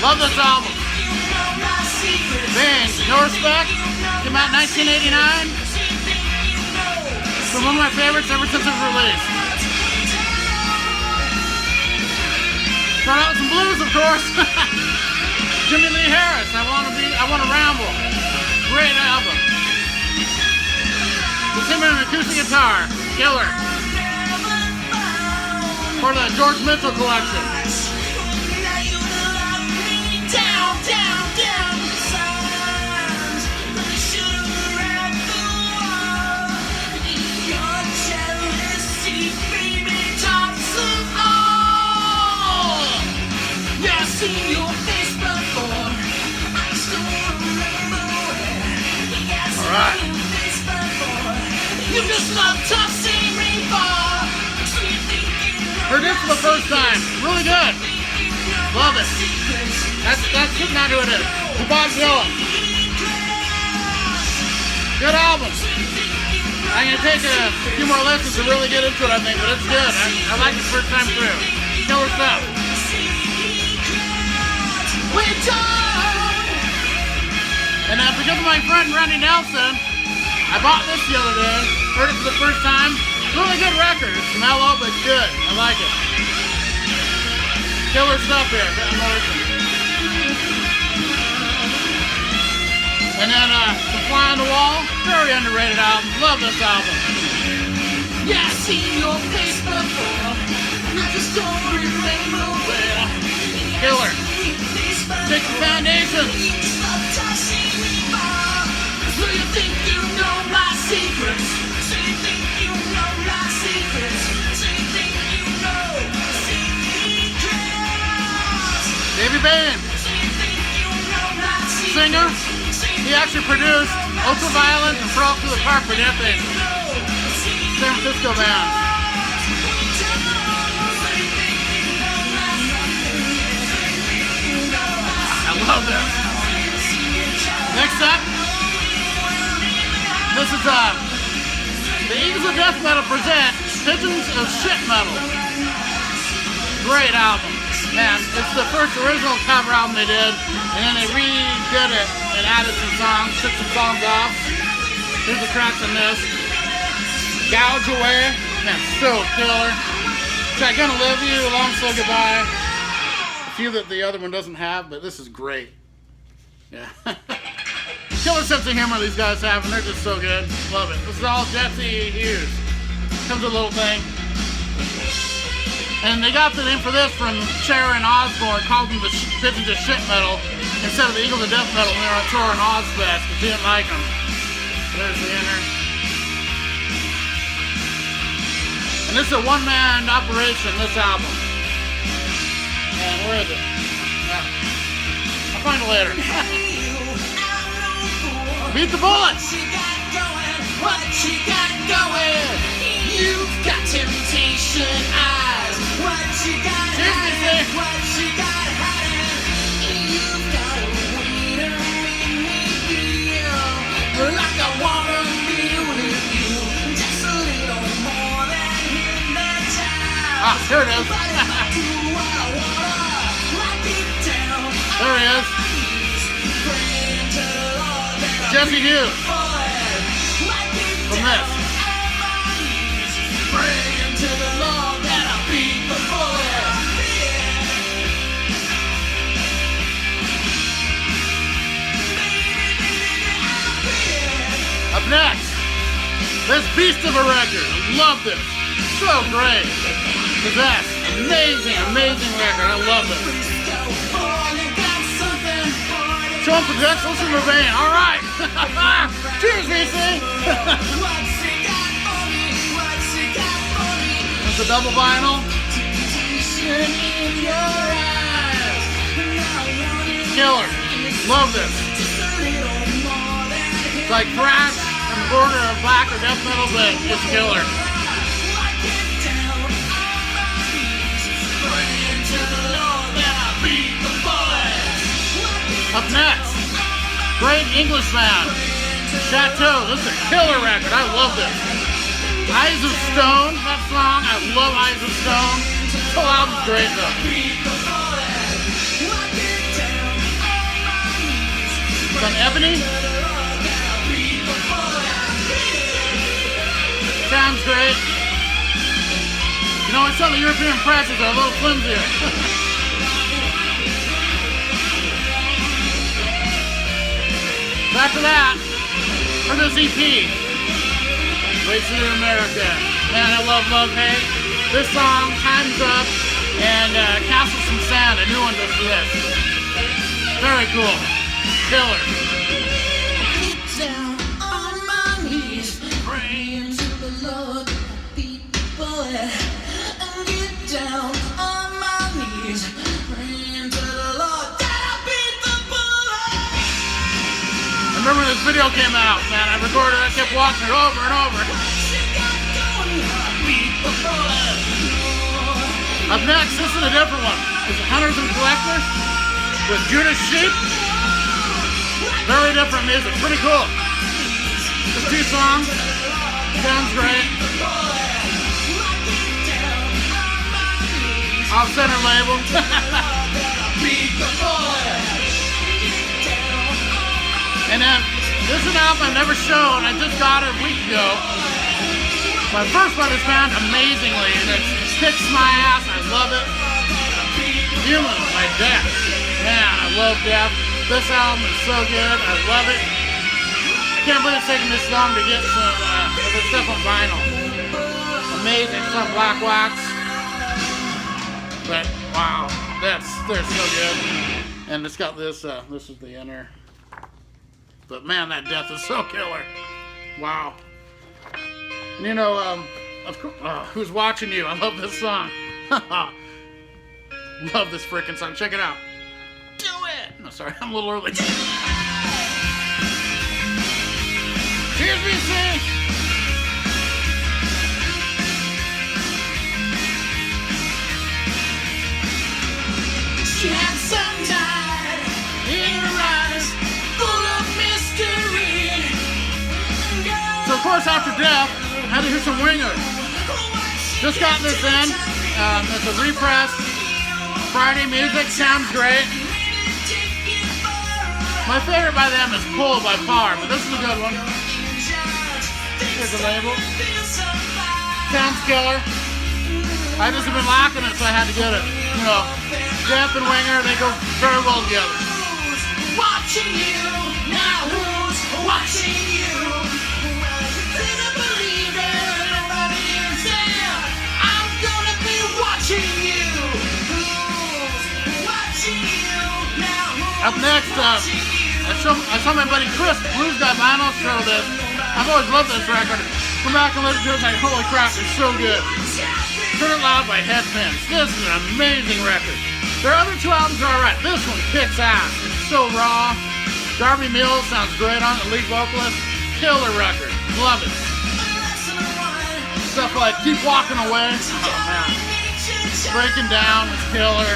Love this album. Bang, No Respect, came out in 1989. It's been one of my favorites ever since it was released. Start out with some blues, of course. Jimmy Lee Harris, I Wanna Ramble. Great album. With him and an acoustic guitar, killer. Part of the George Mitchell collection. Alright. Heard this for the first time. Really good. Love it. That's not who it is. It's Bob Dylan. Good album. I'm going to take a few more listens to really get into it, I think, but it's good. I like it first time through. Killer stuff. And because of my friend Randy Nelson, I bought this the other day. Heard it for the first time. Really good record. It's mellow, but good. I like it. Killer stuff here. And then The Fly on the Wall. Very underrated album. Love this album. Yeah, I've seen your face before. I just don't remember where. Killer. Take the Foundation. Do you think you know my secrets? Do you think you know my secrets? Do you think you know secrets? Davey Bain, singer. He actually produced Ultraviolet and Frolic Through the Park for the San Francisco band. I love this. Next up, this is the Eagles of Death Metal present Pigeons of Shit Metal. Great album. Man, it's the first original cover album they did, and then they redid it and added some songs, took some songs off. Here's the tracks on this. Gouge Away, man, so killer. Try Gonna Live You, Long Slow Goodbye. A few that the other one doesn't have, but this is great. Yeah. Killer sense of humor these guys have, and they're just so good. Love it. This is all Jesse Hughes. Comes with a little thing. And they got the name for this from Cher and Osbourne, called them the Pigeons of Shit Metal instead of the Eagles of Death Metal when they were on tour in Ozfest, because he didn't like them. There's the inner. And this is a one-man operation, this album. And where is it? Yeah. I'll find it later. Beat the Bullet! What you got going? You've got temptation eyes. What you got hiding? What you got hiding? You've got a way to make me feel like I wanna be with you. Just a little more than hypnotized. Ah, here it is. There he is. Jesse Hughes. From this. Praying to the Lord that I beat the bullet. Up next, this beast of a record. I love this. So great. Possess. Amazing, amazing record. I love this. Show him Possess, listen to Vein. All right. Cheers, VC. It's a double vinyl. Killer. Love this. It's like thrash on the border of black or death metal, but it's killer. Up next, great English band, Chateau. This is a killer record. I love this. Eyes of Stone, that song. I love Eyes of Stone. This whole album's great though. Ebony. Sounds great. You know, some of the European presses are a little flimsier. After that, for this EP, Wasted in America. Man, I love Love Hate. This song, Time's Up, and Castle Some Sand, a new one just for this. Very cool. Killer. Down on my knees, praying to the Lord that I beat the bullet. And get down on my knees, praying to the Lord that I beat the bullet. I remember when this video came out, man. I recorded it, I kept watching it over and over. Up next, this is a different one. It's Hunters and Collectors with Judas Sheep. Very different music, pretty cool. Just 2 songs, sounds great. Off-center label. And then, this is an album I've never shown, I just got it a week ago. My first one is found amazingly, and it kicks my ass, I love it. Human by Death. Man, I love Death. This album is so good, I love it. I can't believe it's taking this long to get some of this stuff on vinyl. Amazing stuff, Black Wax. But wow, they're so good. And it's got this, this is the inner. But man, that Death is so killer. Wow. And you know, of course, Who's Watching You? I love this song. Love this freaking song. Check it out. Do it! No, sorry, I'm a little early. Cheers, BC! She had sunlight in her eyes, full of mystery. So, of course, after Death, I had to hear some Winger. Just got this in. It's a repress. Friday music, sounds great. My favorite by them is Pull by Far, but this is a good one. Here's the label. Sounds killer. I just have been lacking it, so I had to get it. You know, Death and Winger, they go very well together. Who's watching you? Now who's watching you? Didn't believe it, nobody is there. I'm gonna be watching you. Who's watching you? Now who's Up next, I saw my buddy Chris, Blues Guy Vinyl, show this. I've always loved this record. Come back and listen to it, like, holy crap, it's so good. Turn It Loud by Headpins. This is an amazing record. Their other 2 albums are alright. This one kicks ass. It's so raw. Darby Mills sounds great on it, lead vocalist. Killer record. Love it. Stuff like Keep Walking Away. Oh man. Breaking Down is killer.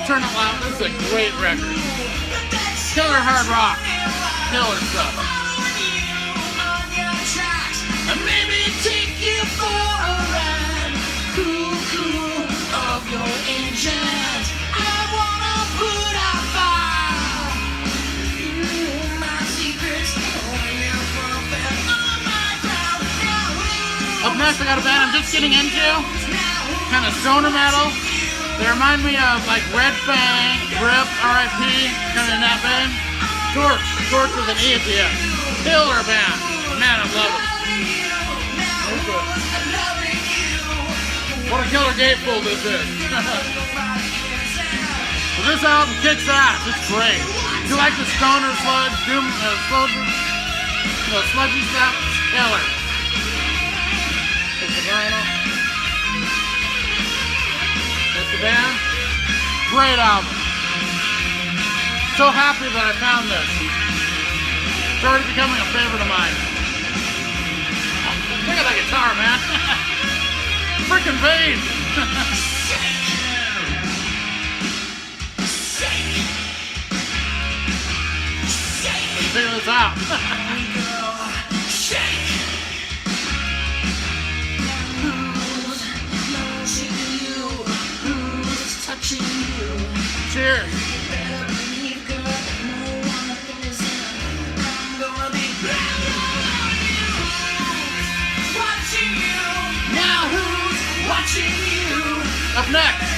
Turn It Loud. This is a great record. Killer hard rock. Killer stuff. And maybe take you for a ride. Cool of your engines. I wanna put out fire. My secrets on your profile, on my ground. Up next, I got a band I'm just getting into. Kind of stoner metal. They remind me of like Red Fang, Grip, R.I.P., kind of in that vein. Torch with an E at the end. Killer band. Man, I love it. What a killer gatefold this is. Well, this album kicks ass. It's great. If you like the stoner sludge, doom, sludgy stuff, it's killer. It's the vinyl. It's the band. Great album. So happy that I found this. It's already becoming a favorite of mine. Look at that guitar, man. Freaking bass. Let's figure this out. Cheers. Up next,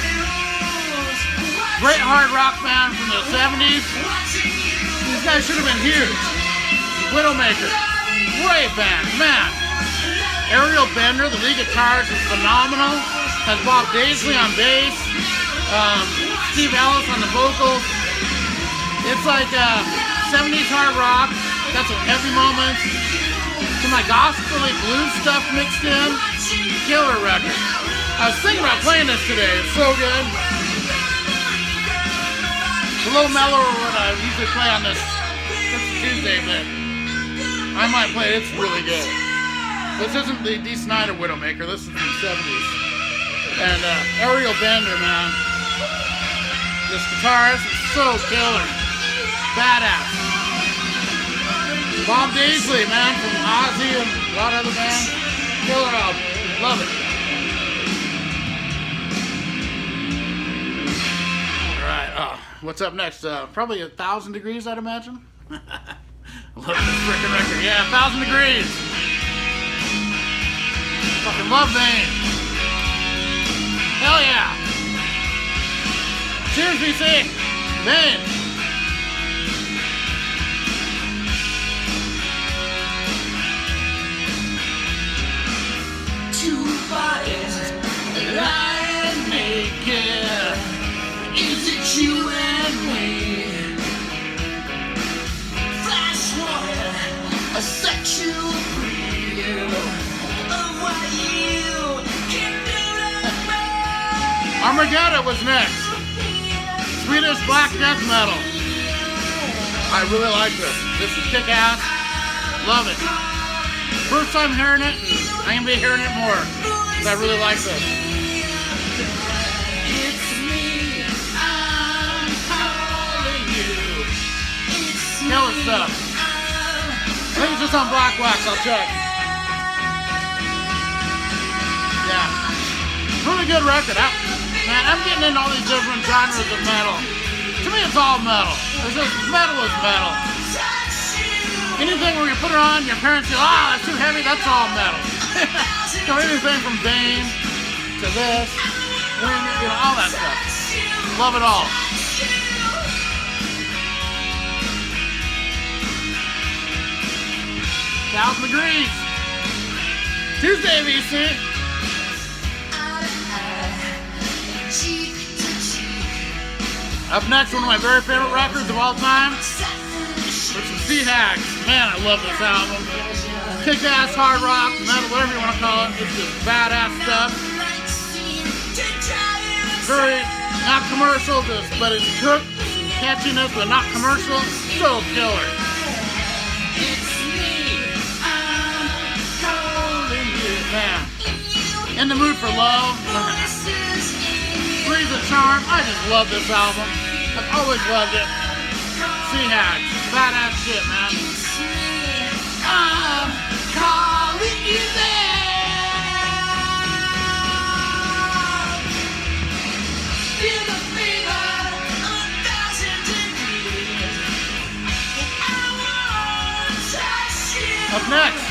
great hard rock band from the 70s. These guys should have been huge. Widowmaker, great band, man. Ariel Bender, the lead guitarist, is phenomenal. Has Bob Daisley on bass, Steve Ellis on the vocals. It's like 70s hard rock. Got some heavy moments. Some like gospel-y blues stuff mixed in. Killer record. I was thinking about playing this today. It's so good. It's a little mellower than what I usually play on this Tuesday, but I might play it. It's really good. This isn't the Dee Snider Widowmaker. This is from the 70s. And Ariel Bender, man. This guitarist is so killer. Badass. Bob Daisley, man, from Ozzy and a lot of other bands. Killer album. Love it. Alright, what's up next? Probably 1,000 Degrees, I'd imagine. I love this freaking record. Yeah, 1,000 Degrees. Fucking love Vane. Hell yeah. Cheers, BC. Vane. Lying naked, is it you and me? Flash warning, a sexual preview of what you can do to me. Armageddon was next. Swedish black death metal. I really like this. This is kick-ass. Love it. First time hearing it, and I'm gonna be hearing it more. I really like this. It's me, I'm calling you. It's Killer stuff. I think it's just on Black Wax, I'll check. Yeah. Really good record. Man, I'm getting into all these different genres of metal. To me, it's all metal. It's just metal is metal. Anything where you put it on, your parents go, that's too heavy, that's all metal. So anything from Bane to this, all that stuff. Love it all. Thousand Degrees. Tuesday, VC. Up next, one of my very favorite records of all time. It's some Sea Hags. Man, I love this album. Kick-ass hard rock, metal, whatever you want to call it. It's just badass stuff. Very not commercial, but it's cooked, some catchiness, but not commercial. So killer. Man, in the mood for love. Breathe the charm. I just love this album. I've always loved it. Sea Hags, badass shit, man. I'm calling you there. Feel the fever of 1,000 degrees. I want to touch you. Up next,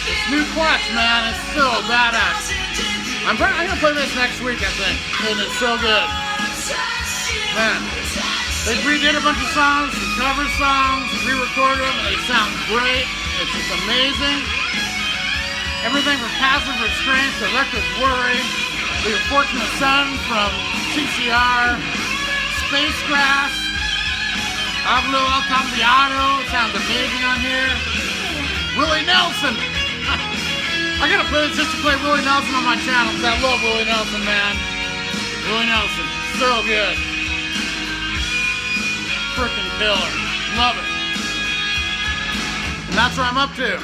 this new Clutch, man, it's so badass. I'm gonna play this next week, I think, and it's so good. Man, they redid a bunch of songs, some cover songs, re-recorded them, and they sound great. It's just amazing. Everything from Passive Restraint to Reckless Worry, The Unfortunate Son from CCR, Space Grass, Pablo El Cambiado, sounds amazing on here. Willie Nelson. I gotta play this just to play Willie Nelson on my channel, because I love Willie Nelson, man. Willie Nelson, so good. Frickin' killer. Love it. And that's what I'm up to.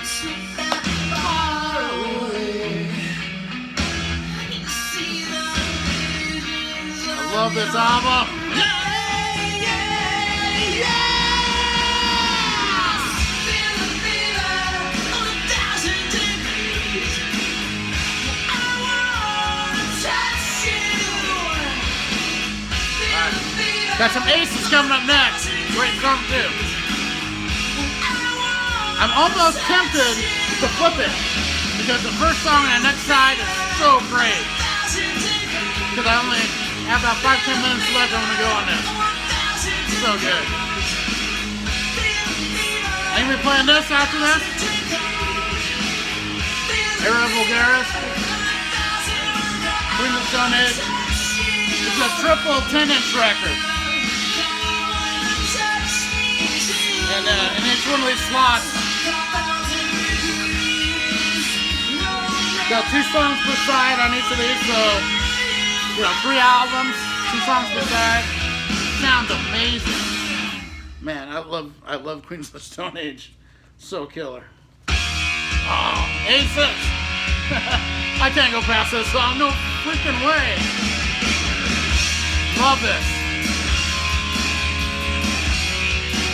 I love this album. Got some Aces coming up next. Great song too. I'm almost tempted to flip it because the first song on the next side is so great. Because I only have about 5-10 minutes left. I'm gonna go on this. So good. I'm gonna be playing this after this. Era Vulgaris. Queen of the Stone Age. It's a triple 10-inch record. And in each one of these slots, got 2 songs per side on each of these, so, you know, 3 albums, 2 songs per side. Sounds amazing. Man, I love Queens of the Stone Age. So killer. Oh, 8-6. I can't go past this song. No freaking way. Love this.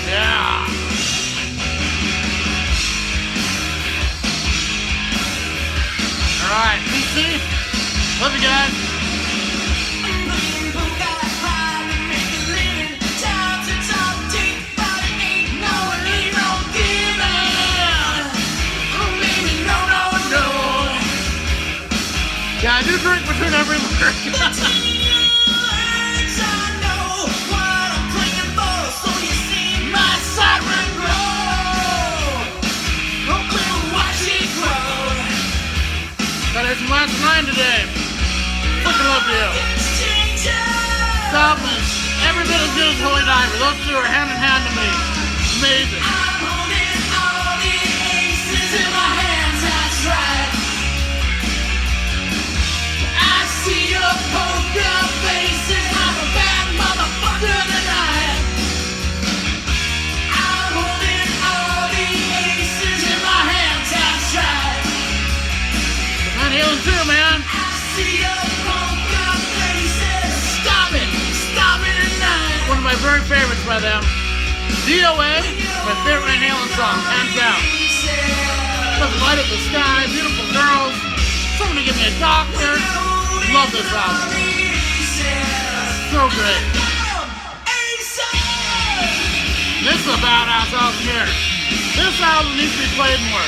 Yeah. Alright, PC. Love you guys. Yeah, I do drink between every lyric. There's my last line today. Fucking love you. Stop it. Every bit as good as Holy Diver. Those two are hand in hand to me. Amazing. I'm holding all the aces in my hands, that's right. I see your poker faces. I'm a bad motherfucker tonight. I'm holding all the aces in my hands, that's right. Healing too, man. Stop it tonight. One of my very favorites by them. DOA, my favorite Van Halen song, hands down. Let's light up the sky, beautiful girls. Someone to give me a doctor. Love this album. So great. This is a badass album here. This album needs to be played more.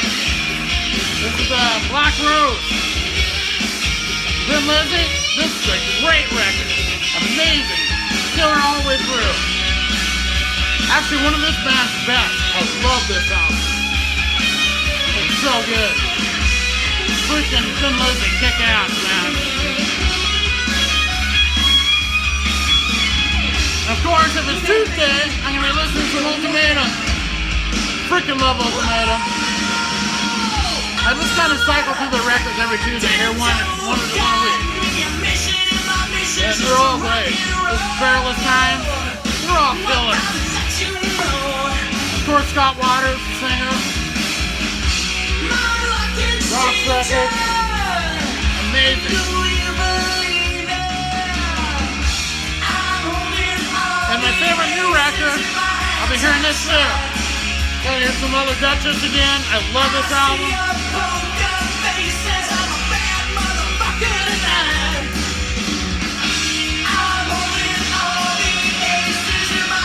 This is Black Rose. Then Lizzie, this is a great record. Amazing. Killer all the way through. Actually, one of this band's best. I love this album. It's so good. Freaking Thin Lizzy, kick ass, man. And of course, if it's Tuesday, I'm going to be listening to Ultimatum. Freaking love Ultimatum. I just kind of cycle through the records every Tuesday. Hear one a week. Yeah, they're all great. This is Perilous Times. They're all killer. Of course, Scott Waters, the singer. Rock Records. Amazing. And my favorite new record, I'll be hearing this too. And here's some other Duchess again. I love this album.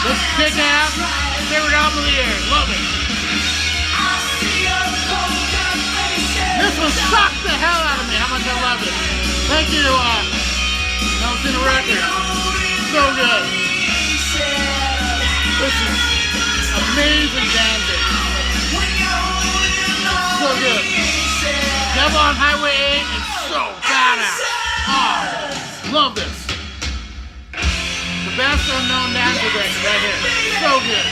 This is kick ass. Favorite album of the year. Love it. This one sucked the hell out of me. How much I love it. Thank you, Don't See the Record. So good. This is amazing dancing. So good. Devil on Highway 8 is so badass. Oh, love this. The best unknown dancer record right here. So good.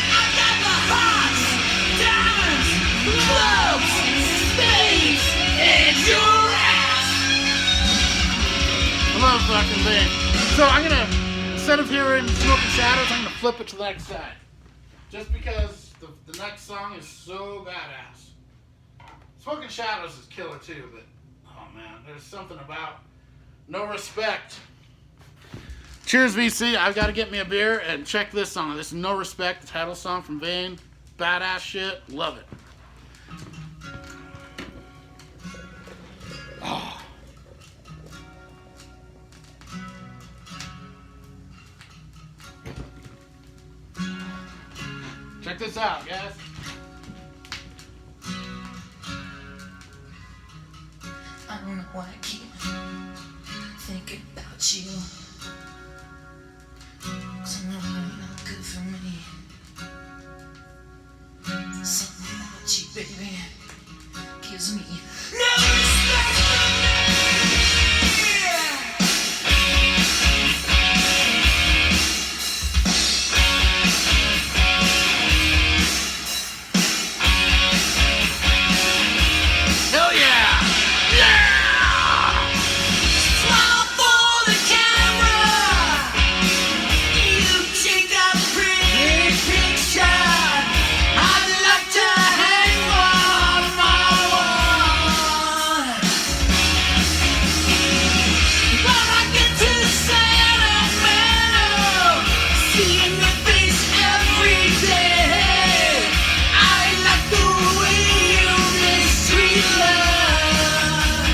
I love fucking thing. So I'm gonna, instead of hearing Smoking Shadows, I'm gonna flip it to the next side. Just because the next song is so badass. Smoking Shadows is killer too, but oh man, there's something about No Respect. Cheers, VC. I've got to get me a beer and check this song. This is No Respect, the title song from Vane. Badass shit. Love it. Oh. Check this out, guys. about you. 'Cause I know you're not good for me. Something about you, baby, gives me no respect for me. Hell yeah! Yeah! Smile for the camera. You take a pretty picture. I'd like to hang on my wall. But I get too sentimental, seeing your face every day. I like the way you mistreat love.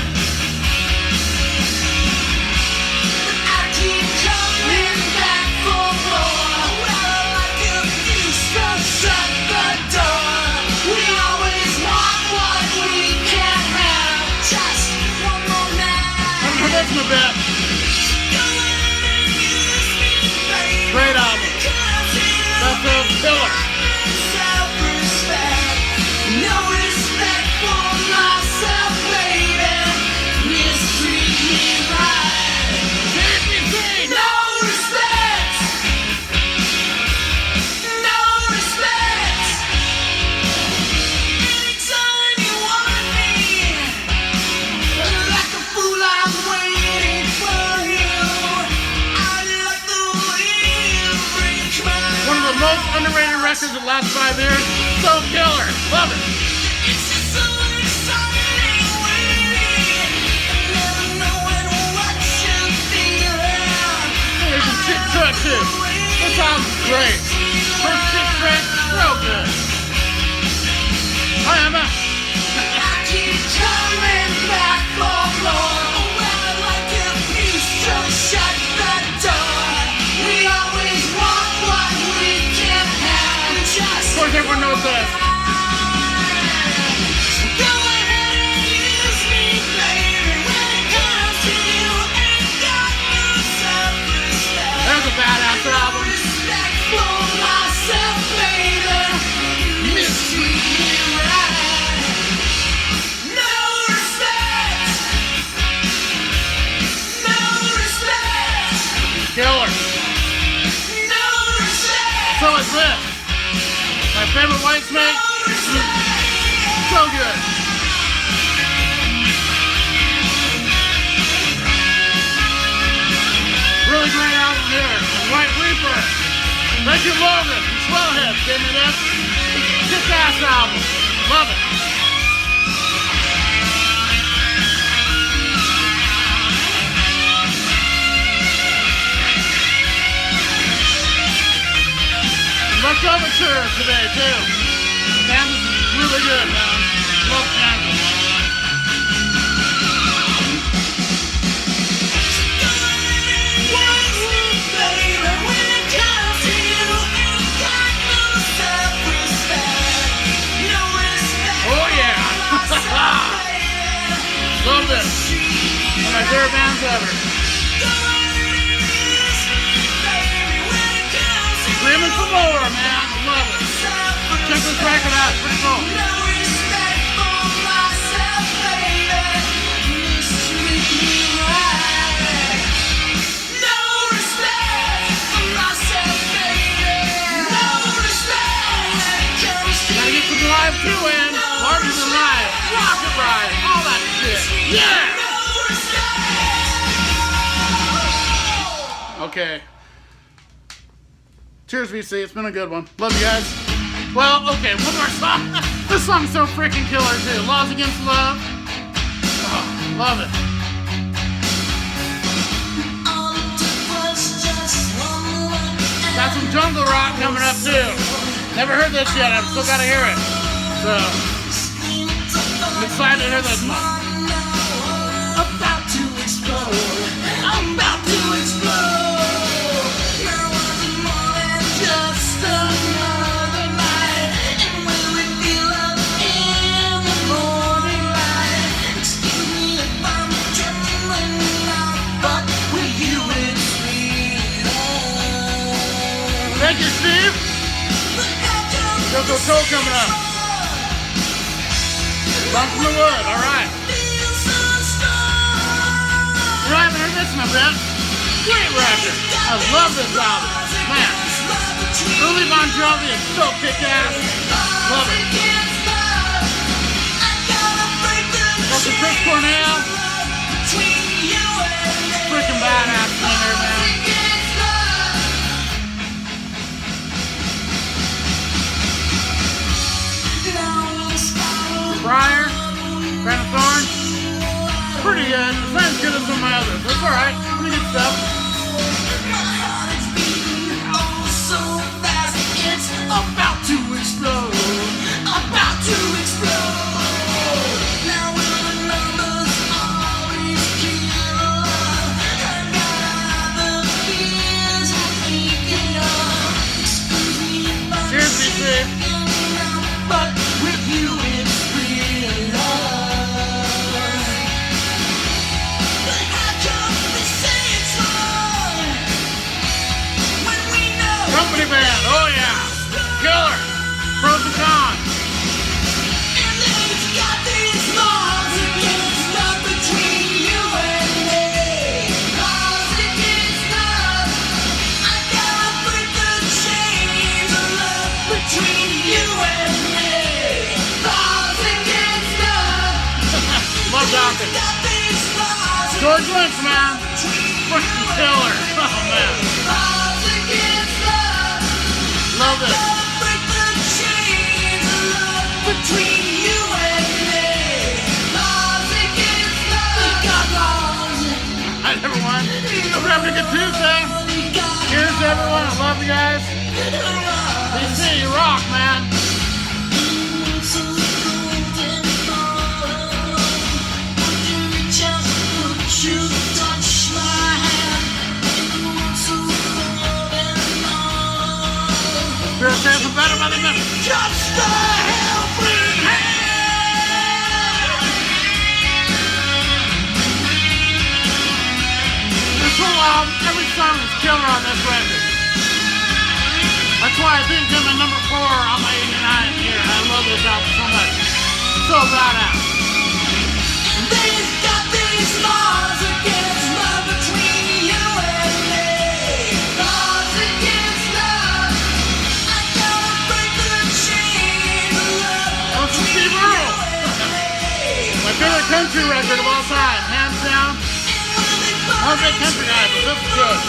I keep coming back for more. Well, like a fuse, don't shut the door. We always want what we can't have. Just one more night. I'm predicting a bit. Go ahead and use me, baby. Great album. That's a killer. Self-respect. No respect for myself, baby. Mistreat me right. No respect. No respect. Anytime you want me, like a fool, I'm waiting for you. I like the way you break my One of the most underrated records of the last 5 years. So killer. Love it. It's just so exciting waiting, never knowing what you're feeling. There's some chick trick too. This album's great. First chick trick, real good. Hi, Emma. I keep coming back for more. Well, like a fuse, don't shut the door. We always want what we can't have. Just Of course, everyone knows this. go ahead and use me, baby. When it comes to you, ain't got no self-respect. There's a badass album. Respect for myself, baby. Mistreat me right. No respect. No respect. Killer. No respect. So is this. My favorite White Snake. So good. Really great album here. And White Reaper. Thank you, Logan. And Swellhead gave me this. Kick-ass album. Love it. Much overture today too. Kansas is really good, man. Love Kansas. Oh yeah. Love this. One of my favorite bands ever. Screaming for more, man. Love it. Check this record out. It's pretty cool. Gotta get some live too in. Larger than live. Rocket ride. All that shit. Yeah. Okay. Cheers, VC. It's been a good one. Love you guys. Well, okay, one more song. This song's so freaking killer, too. Laws Against Love. Oh, love it. Got some jungle rock coming up, too. Never heard this yet. I've still got to hear it. So, I'm excited to hear this one. About to explode. I'm about to explode. There wasn't more than just another night. And when we feel love in the morning light. Excuse me if I'm trembling now, but with you Disco Toe coming up. Bump in the Wood, alright. You haven't heard this in a bit. Great record. I love this album. Man, early Bon Jovi is so kick-ass. Love it. Got some Chris Cornell. Freaking badass singer, man. Briar, Crown of Thorns. Pretty good. It's not as good as some of my others. That's alright. Pretty good stuff. About to explode. About to explode. Now will the numbers always kill? I got the fears I'm thinking of. Excuse me if I'm shaking around, but with you it's real love. But how come they say it's wrong when we know? Company band, oh yeah. Killer, pros and cons. And then it's got these laws against love between you and me. Laws against love. I gotta break the chains of love between you and me. Laws against love. Love Dawkins. George Lynch, man. Freaking killer. Oh man. Laws against love. Love it. Between you and me, laws against love. Got laws. Alright, everyone. Hope you're having a good Tuesday. Cheers to everyone. I love you guys. DC, you rock, man. Spirit says I'm better by the minute. Just the helping hand. This whole album, every song is killer on this record. That's why I think I'm at number 4 on my 89 here. I love this album so much. So badass. They've got these laws against love between you and me. Laws against love. I gotta break the chains of love. That was from Steve Earle. My favorite country record of all time, hands down. I'm a big country guy, but this is good.